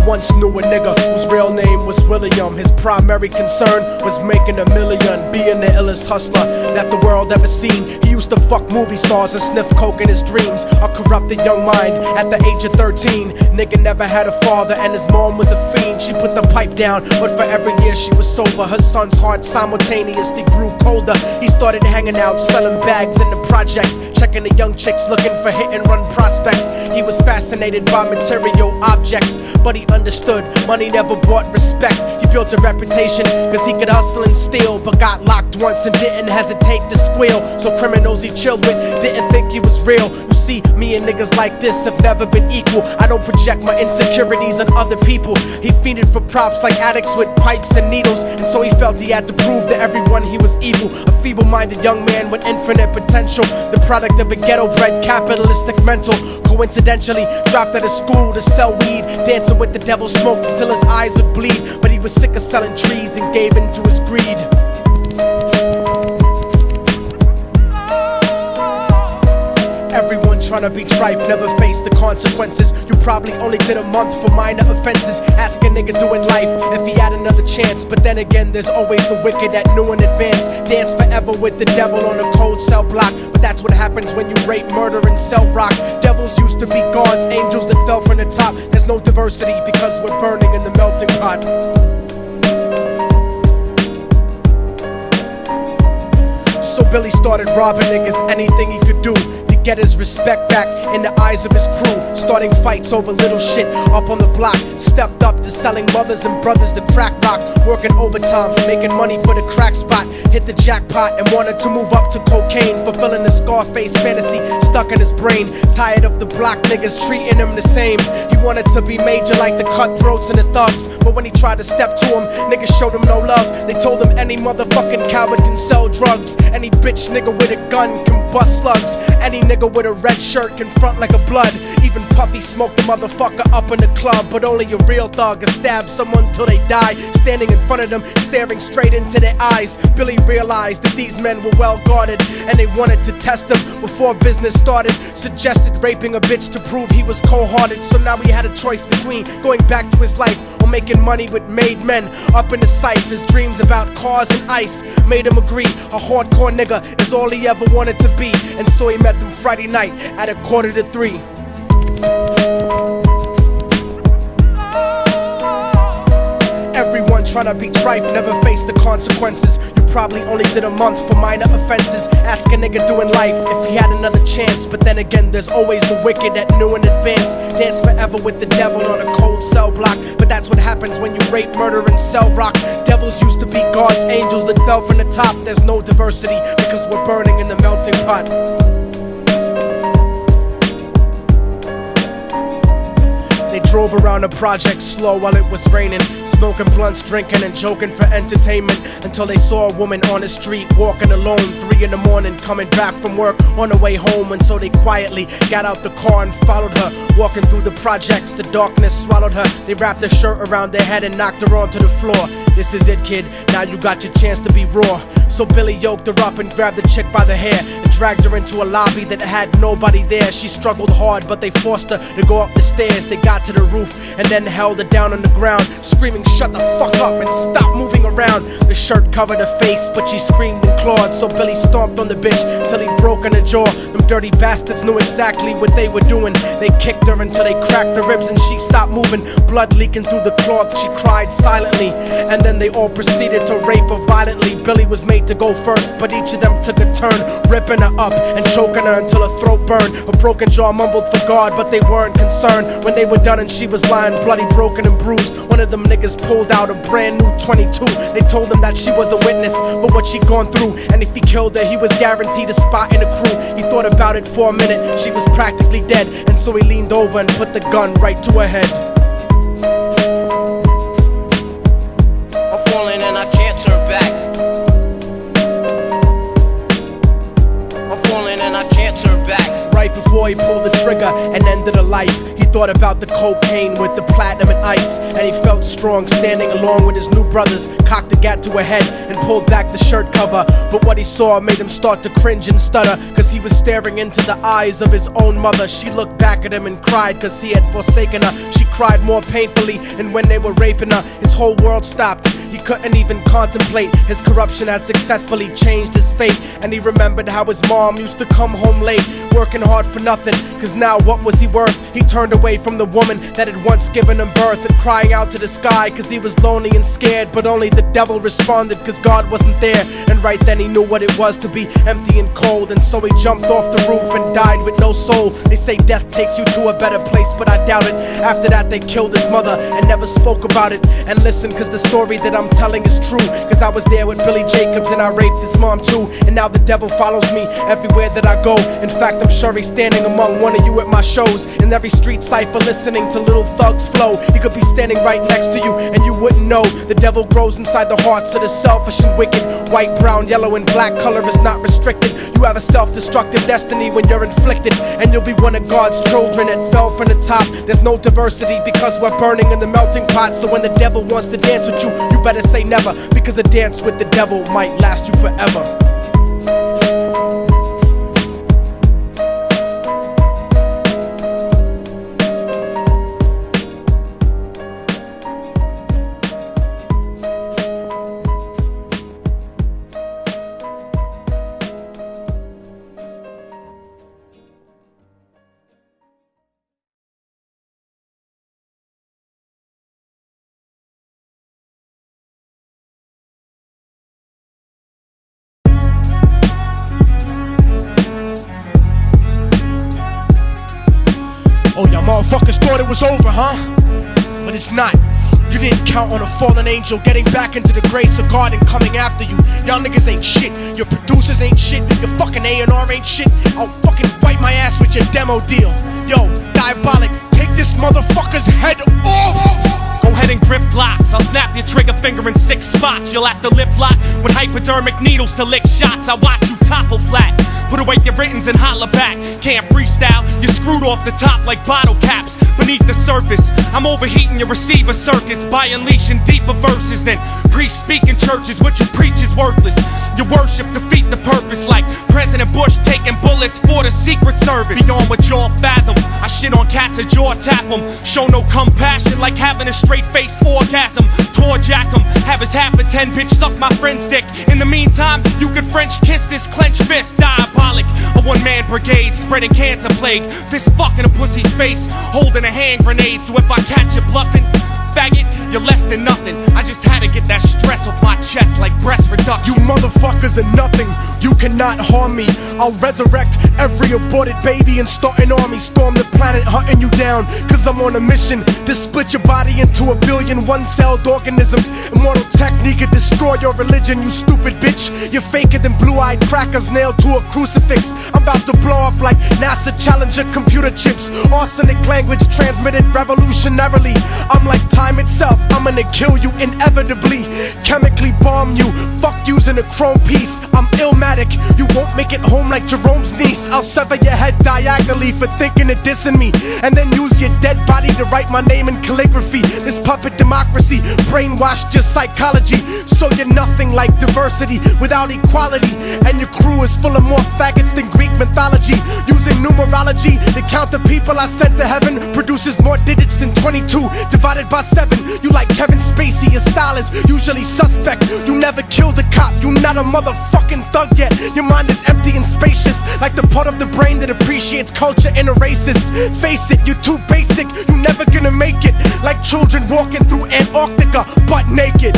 once knew a nigga whose real name was William. His primary concern was making $1 million, being the illest hustler that the world ever seen. He used to fuck movie stars and sniff coke in his dreams. A corrupted young mind at the age of 13. Nigga never had a father and his mom was a fiend. She put the pipe down, but for every year she was sober, her son's heart simultaneously grew colder. He started hanging out, selling bags in the projects, checking the young chicks looking for hit and run prospects. He was fascinated by material objects, but he understood money never bought respect. He built a reputation cause he could hustle and steal, but got locked once and didn't hesitate to squeal. So criminals he chilled with didn't think he was real. You see, me and niggas like this have never been equal. I don't project my insecurities on other people. He fiended for props like addicts with pipes and needles, and so he felt he had to prove to everyone he was evil. A feeble-minded young man with infinite potential, the product of a ghetto-bred capitalistic mental. Coincidentally dropped out of school to sell weed, dancing with the devil, smoked until his eyes would bleed. But he was sick of selling trees and gave in to his greed. Everyone tryna be trife, never face the consequences. You probably only did a month for minor offenses. Ask a nigga doing life if he had another chance. But then again, there's always the wicked that knew in advance. Dance forever with the devil on a cold cell block. But that's what happens when you rape, murder, and sell rock. Devils used to be gods, angels that fell from the top. There's no diversity because we're burning in the melting pot. So Billy started robbing niggas, anything he could do to get his respect back in the eyes of his crew. Starting fights over little shit up on the block. Stepped up to selling mothers and brothers to crack rock. Working overtime, making money for the crack spot. Hit the jackpot and wanted to move up to cocaine, fulfilling the Scarface fantasy stuck in his brain. Tired of the block niggas treating him the same. He wanted to be major like the cutthroats and the thugs. But when he tried to step to him, niggas showed him no love. They told him any motherfucking coward can sell drugs. Any bitch nigga with a gun can bust slugs. Any nigga with a red shirt can front like a blood. Even Puffy smoked the motherfucker up in the club. But only a real thug can stab someone till they die. Standing in front of them, staring straight into their eyes, Billy realized that these men were well guarded, and they wanted to test him before business started. Suggested raping a bitch to prove he was cold-hearted. So now he had a choice between going back to his life or making money with made men. Up in the sight, his dreams about cars and ice made him agree a hardcore nigga is all he ever wanted to be. And so he met them Friday night at 2:45. Everyone tryna be trife, never face the consequences. You probably only did a month for minor offenses. Ask a nigga doing life if he had another chance. But then again, there's always the wicked that knew in advance. Dance forever with the devil on a cold cell block. But that's what happens when you rape, murder, and sell rock. Devils used to be gods, angels that fell from the top. There's no diversity because we're burning in the melting pot. They drove around the project slow while it was raining, smoking blunts, drinking and joking for entertainment, until they saw a woman on the street walking alone, 3 in the morning, coming back from work on her way home. And so they quietly got out the car and followed her. Walking through the projects, the darkness swallowed her. They wrapped her shirt around their head and knocked her onto the floor. This is it, kid, now you got your chance to be raw. So Billy yoked her up and grabbed the chick by the hair and dragged her into a lobby that had nobody there. She struggled hard, but they forced her to go up the stairs. They got to the roof and then held her down on the ground, screaming, "Shut the fuck up and stop moving around." The shirt covered her face, but she screamed and clawed. So Billy stomped on the bitch till he broke in her jaw. Them dirty bastards knew exactly what they were doing. They kicked her until they cracked her ribs and she stopped moving. Blood leaking through the cloth, she cried silently. And then they all proceeded to rape her violently. Billy was made to go first, but each of them took a turn, ripping her up and choking her until her throat burned. Her broken jaw mumbled for God, but they weren't concerned. When they were done and she was lying bloody, broken and bruised, one of them niggas pulled out a brand new 22. They told him that she was a witness for what she'd gone through, and if he killed her, he was guaranteed a spot in the crew. He thought about it for a minute, she was practically dead, and so he leaned over and put the gun right to her head. I'm falling and I can't turn back. I'm falling and I can't can't turn back. Right before he pulled the trigger and ended a life, he thought about the cocaine with the platinum and ice, and he felt strong standing along with his new brothers, cocked the gat to her head and pulled back the shirt cover. But what he saw made him start to cringe and stutter, cause he was staring into the eyes of his own mother. She looked back at him and cried cause he had forsaken her. She cried more painfully, and when they were raping her, his whole world stopped. He couldn't even contemplate. His corruption had successfully changed his fate, and he remembered how his mom used to come home late, working hard for nothing, cause now what was he worth? He turned away from the woman that had once given him birth, and crying out to the sky cause he was lonely and scared. But only the devil responded cause God wasn't there, and right then he knew what it was to be empty and cold. And so he jumped off the roof and died with no soul. They say death takes you to a better place, but I doubt it. After that they killed his mother and never spoke about it. And listen, cause the story that I'm telling is true, cause I was there with Billy Jacobs and I raped his mom too. And now the devil follows me everywhere that I go. In fact, I'm sure he's standing among one of you at my shows, in every street cipher listening to Little Thug's flow. He could be standing right next to you and you wouldn't know. The devil grows inside the hearts of the selfish and wicked. White, brown, yellow and black color is not restricted. You have a self-destructive destiny when you're inflicted, and you'll be one of God's children that fell from the top. There's no diversity because we're burning in the melting pot. So when the devil wants to dance with you, you better say never, because a dance with the devil might last you forever. Oh, y'all motherfuckers thought it was over, huh? But it's not. You didn't count on a fallen angel getting back into the grace of God and coming after you. Y'all niggas ain't shit. Your producers ain't shit. Your fucking A&R ain't shit. I'll fucking wipe my ass with your demo deal. Yo, Diabolic, take this motherfucker's head off! Go ahead and grip blocks. I'll snap your trigger finger in 6 spots. You'll have to lip lock with hypodermic needles to lick shots. I watch you topple flat. Put away your writtens and holler back. Can't freestyle, you're screwed off the top like bottle caps. Beneath the surface, I'm overheating your receiver circuits by unleashing deeper verses than priests speak in churches. What you preach is worthless. Your worship defeat the purpose, like President Bush taking bullets for the Secret Service. Beyond what y'all fathom, I shit on cats and jaw tap them. Show no compassion like having a straight-faced orgasm. Tour jack 'em, have his half a 10 bitch suck my friend's dick. In the meantime, you could French kiss this clenched fist. Diabolic, a one-man brigade spreading cancer plague. Fist fucking a pussy's face, holding a hand grenade. So if I catch you bluffing, faggot, you're less than nothing. I just had to get that stress off my chest like breast reduction. You motherfuckers are nothing. You cannot harm me. I'll resurrect every aborted baby and start an army. Storm the planet hunting you down, cause I'm on a mission to split your body into a billion one-celled organisms. Immortal technique to destroy your religion, you stupid bitch. You're faker than blue-eyed crackers nailed to a crucifix. I'm about to blow up like NASA Challenger computer chips. Arsenic language transmitted revolutionarily. I'm like time itself, I'm gonna kill you inevitably. Chemically bomb you, fuck using a chrome piece. I'm illmatic, you won't make it home like Jerome's niece. I'll sever your head diagonally for thinking of dissing me, and then use your dead body to write my name in calligraphy. This puppet democracy brainwashed your psychology, so you're nothing like diversity without equality. And your crew is full of more faggots than Greek mythology. Using numerology to count the people I sent to heaven produces more digits than 22 divided by 7. You like Kevin Spacey, your style is usually suspect. You never killed a cop, you not a motherfucking thug yet. Your mind is empty and spacious, like the part of the brain that appreciates culture in a racist. Face it, you're too basic, you never gonna make it. Like children walking through Antarctica butt naked.